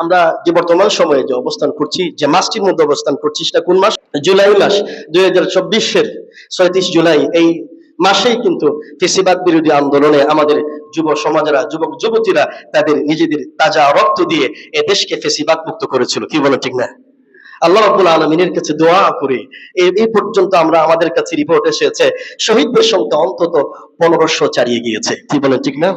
আমরা যে বর্তমান সময়ে যে অবস্থান করছি, যে মাসটির মধ্যে অবস্থান করছি, সেটা কোন মাস? জুলাই মাস। 2024-এর 36 জুলাই এই মাসেই কিন্তু ফেসিবাদ বিরোধী আন্দোলনে আমাদের যুব সমাজেরা, যুবক যুবতীরা তাদের নিজেদের তাজা রক্ত দিয়ে এ দেশকে ফেসিবাদ মুক্ত করেছিল। কি বলেন, ঠিক না? আল্লাহ রাব্বুল আলামিনের কাছে দোয়া করি, এই পর্যন্ত আমরা, আমাদের কাছে রিপোর্ট এসেছে শহীদদের সংখ্যা অন্তত 1500 ছাড়িয়ে গিয়েছে। কি বলেন, ঠিক না?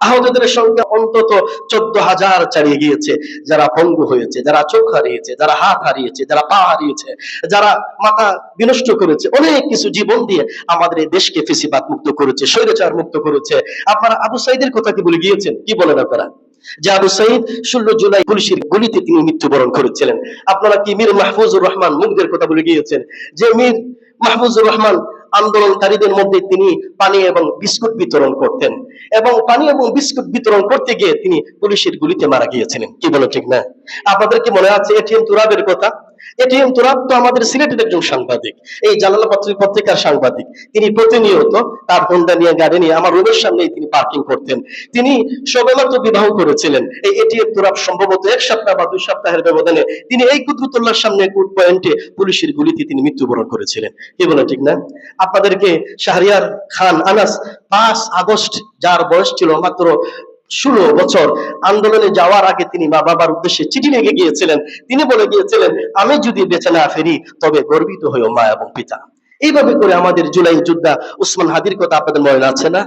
আহতদের সংখ্যা অন্তত 14,000 ছাড়িয়ে গিয়েছে। যারা পঙ্গু হয়েছে, যারা চোখ হারিয়েছে, যারা হাত হারিয়েছে, যারা পা হারিয়েছে, যারা মাথা বিনষ্ট করেছে, অনেক কিছু জীবন দিয়ে আমাদের এই দেশকে ফেসিবাদ মুক্ত করেছে, স্বৈরাচার মুক্ত করেছে। আপনারা আবু সাইদের কথা কি বলে গিয়েছেন? কি বলেন আপনারা? যে আবু সাইদ 16 জুলাই পুলিশের গুলিতে তিনি মৃত্যুবরণ করেছিলেন। আপনারা কি মীর মাহফুজুর রহমান মুগ্ধের কথা বলে গিয়েছেন? যে মীর মাহফুজুর রহমান আন্দোলনকারীদের মধ্যে তিনি পানি এবং বিস্কুট বিতরণ করতেন, এবং পানি এবং বিস্কুট বিতরণ করতে গিয়ে তিনি পুলিশের গুলিতে মারা গিয়েছিলেন। কি বলো, ঠিক না? আপনাদের কি মনে আছে এটিএম তুরাবের কথা? এটিএম তুরাব তো আমাদের সিলেটের একজন সাংবাদিক, এই জালালা পত্রিকার সাংবাদিক। তিনি প্রতিনিয়ত তার হোন্ডা নিয়ে, গাড়ি নিয়ে আমার রুমের সামনেই তিনি পার্কিং করতেন। তিনি সবেমাত্র বিবাহ করেছিলেন। এই এটিএম তুরাব সম্ভবত 1 সপ্তাহ বা 2 সপ্তাহের ব্যবধানে তিনি এই কুদরতুল্লাহর সামনে কোর্ট পয়েন্টে পুলিশের গুলিতে তিনি মৃত্যুবরণ করেছিলেন। কি বলে, ঠিক না? আপনাদেরকে শাহরিয়ার খান আনাস 5 আগস্ট, যার বয়স ছিল মাত্র 16 বছর, আন্দোলনে যাওয়ার আগে তিনি মা বাবার উদ্দেশ্যে চিঠি লিখে গিয়েছিলেন। তিনি বলে গিয়েছিলেন, আমি যদি বেঁচে না ফিরি তবে গর্বিত হইও মা এবং পিতা। এইভাবে করে আমাদের জুলাই যোদ্ধা উসমান হাদির কথা আপনাদের মনে আছে না?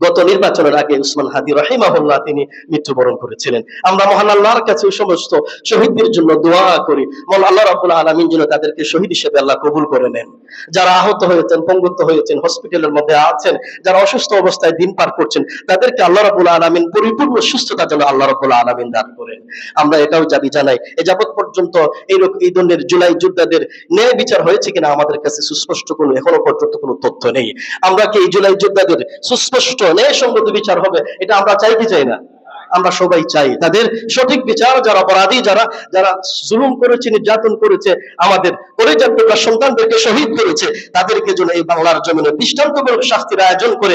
গত নির্বাচনের আগে উসমান হাদি রাহিমাহুল্লাহ তিনি মৃত্যুবরণ করেছিলেন। আমরা মহান আল্লাহর কাছে ওই সমস্ত শহীদদের জন্য দোয়া করি, মহান আল্লাহ রাব্বুল আলামিন যেন তাদেরকে শহীদ হিসেবে আল্লাহ কবুল করে নেন। যারা আহত হয়েছেন, পঙ্গুত্ব হয়েছেন, হসপিটালের মধ্যে আছেন, যারা অসুস্থ অবস্থায় দিন পার করছেন, তাদেরকে আল্লাহ রাব্বুল আলামিন পরিপূর্ণ সুস্থতা যেন আল্লাহ রাব্বুল আলামিন দান করেন। আমরা এটাও দাবি জানাই, এ যাবৎ পর্যন্ত এই ধরনের জুলাই যোদ্ধাদের ন্যায় বিচার হয়েছে কিনা আমাদের কাছে সুস্পষ্ট কোনো, এখনো পর্যন্ত কোনো তথ্য নেই। আমরা কি এই জুলাই যোদ্ধাদের সুস্পষ্ট ন্যায়সঙ্গত বিচার হবে, এটা আমরা চাই কি চাই না? আমরা সবাই চাই তাদের সঠিক বিচার। যারা অপরাধী, যারা জুলুম করেছে, নির্যাতন করেছে, আমাদের কলেজার টুকরা সন্তানদেরকে শহীদ করেছে, তাদেরকে যেন এই বাংলার জমিনে দৃষ্টান্তমূলক শাস্তির আয়োজন করে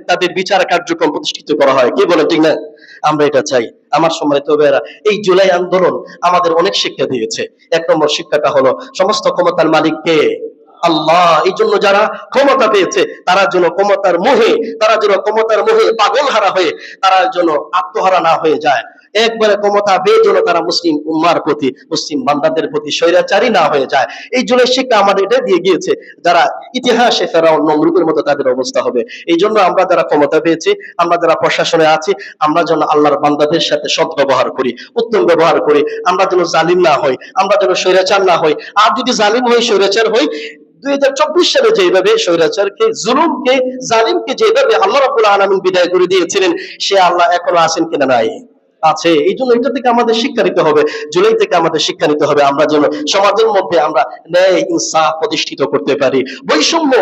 তাদের বিচার কার্যক্রম প্রতিষ্ঠিত করা হয়। কি বলে, ঠিক না? আমরা এটা চাই। আমার সম্মানিত ভাইয়েরা, এই জুলাই আন্দোলন আমাদের অনেক শিক্ষা দিয়েছে। 1 নম্বর শিক্ষাটা হলো, সমস্ত ক্ষমতার মালিক কে? আল্লাহ। এই জন্য যারা ক্ষমতা পেয়েছে তারা যেন ক্ষমতার মোহে পাগল হারা হয়ে তারা যেন আত্মহারা না হয়ে যায়। একবারে ক্ষমতা পেয়ে যেন তারা মুসলিম উম্মার প্রতি, মুসলিম বান্দাদের প্রতি স্বৈরাচারী না হয়ে যায়। এই জন্য শিক্ষা আমাদের এটা দিয়ে গিয়েছে, যারা ইতিহাসে ফেরাউন নমরুদের মতো তাদের অবস্থা হবে। এই জন্য আমরা যারা ক্ষমতা পেয়েছি, আমরা যারা প্রশাসনে আছি, আমরা যেন আল্লাহর বান্দাদের সাথে সৎ ব্যবহার করি, উত্তম ব্যবহার করি। আমরা যেন জালিম না হই, আমরা যেন স্বৈরাচার না হই। আর যদি জালিম হই, স্বৈরাচার হই, 2024 সালে যেভাবে স্বৈরাচারকে, জুলুমকে, জালিমকে যেভাবে আল্লাহ রাব্বুল আলামিন বিদায় করে দিয়েছিলেন, সে আল্লাহ এখনো আছেন কিনা? নাই, আছে। এই জন্য এটা থেকে আমাদের শিক্ষা নিতে হবে, জুলাই থেকে আমাদের শিক্ষা নিতে হবে। আমরা যেন সমাজের মধ্যে আমরা ন্যায় ইনসাফ প্রতিষ্ঠিত করতে পারি, বৈষম্য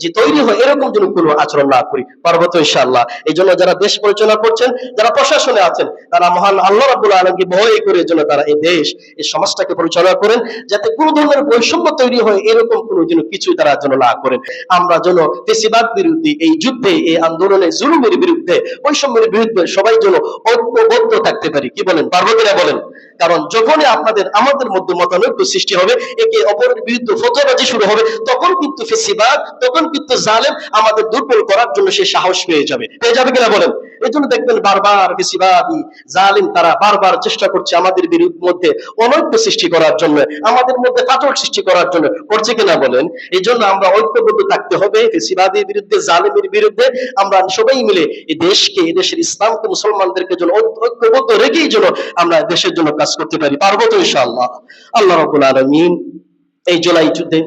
যে তৈরি হয় এরকম যেন কোনো আচরণ না করি। পারবো তো ইনশাআল্লাহ? এই জন্য যারা দেশ পরিচালনা করছেন, যারা প্রশাসনে আছেন, তারা মহান আল্লাহ রাব্বুল আলামিনকে ভয় করে যেন তারা এই দেশ, এই সমাজটাকে পরিচালনা করেন, যাতে কোনো ধরনের বৈষম্য তৈরি হয় এরকম কোনো যেন কিছু তারা যেন না করেন। আমরা যেন ফেসিবাদ বিরোধী এই যুদ্ধে, এই আন্দোলনে, জুলুমের বিরুদ্ধে, বৈষম্যের বিরুদ্ধে সবাই যেন ঐক্যবদ্ধ থাকতে পারি। কি বলেন, পারবো কিনা বলেন? কারণ যখনই আমাদের মধ্যে মতানৈক্য সৃষ্টি হবে, একে অপরের বিরুদ্ধে ফতোয়াবাজি শুরু হবে, তখন কিন্তু ফেসিবাদ, তখন কিন্তু জালেম আমাদের দুর্বল করার জন্য সে সাহস পেয়ে যাবে কিনা বলেন? এই জন্য দেখবেন বারবার ফেসিবাদী, জালিম তারা বারবার চেষ্টা করছে আমাদের মধ্যে অনৈক্য সৃষ্টি করার জন্য, আমাদের মধ্যে ফাটল সৃষ্টি করার জন্য। করছে কিনা বলেন? এই জন্য আমরা ঐক্যবদ্ধ থাকতে হবে ফেসিবাদের বিরুদ্ধে, জালিমের বিরুদ্ধে। আমরা সবাই মিলে এই দেশকে, এই দেশের ইসলামকে, মুসলমানদেরকে যেন ঐক্যবদ্ধ রেখেই যেন আমরা দেশের জন্য কাজ করতে পারি। পারবো তো ইনশাআল্লাহ? আল্লাহ রাব্বুল আলামিন এই জুলাই যুদ্ধে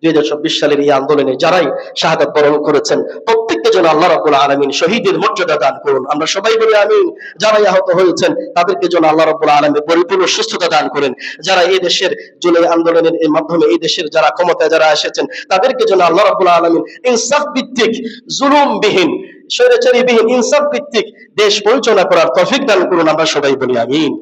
2024 সালের এই আন্দোলনে যারাই শাহাদাত বরণ করেছেন, প্রত্যেককে যেন আল্লাহ রাব্বুল আলামিন শহীদের মর্যাদা দান করুন। আমরা সবাই বলি আমিন। যারাই আহত হয়েছেন তাদেরকে যেন আল্লাহ রাব্বুল আলামিন পরিপূর্ণ সুস্থতা দান করেন। যারা এই দেশের জুলাই আন্দোলনের মাধ্যমে এই দেশের যারা ক্ষমতায় যারা এসেছেন, তাদেরকে যেন আল্লাহ রাব্বুল আলামিন ইনসাফ ভিত্তিক, জুলুমবিহীন, স্বৈরাচারীবিহীন, ইনসাফ ভিত্তিক দেশ পরিচালনা করার তৌফিক দান করুন। আমরা সবাই বলি আমিন।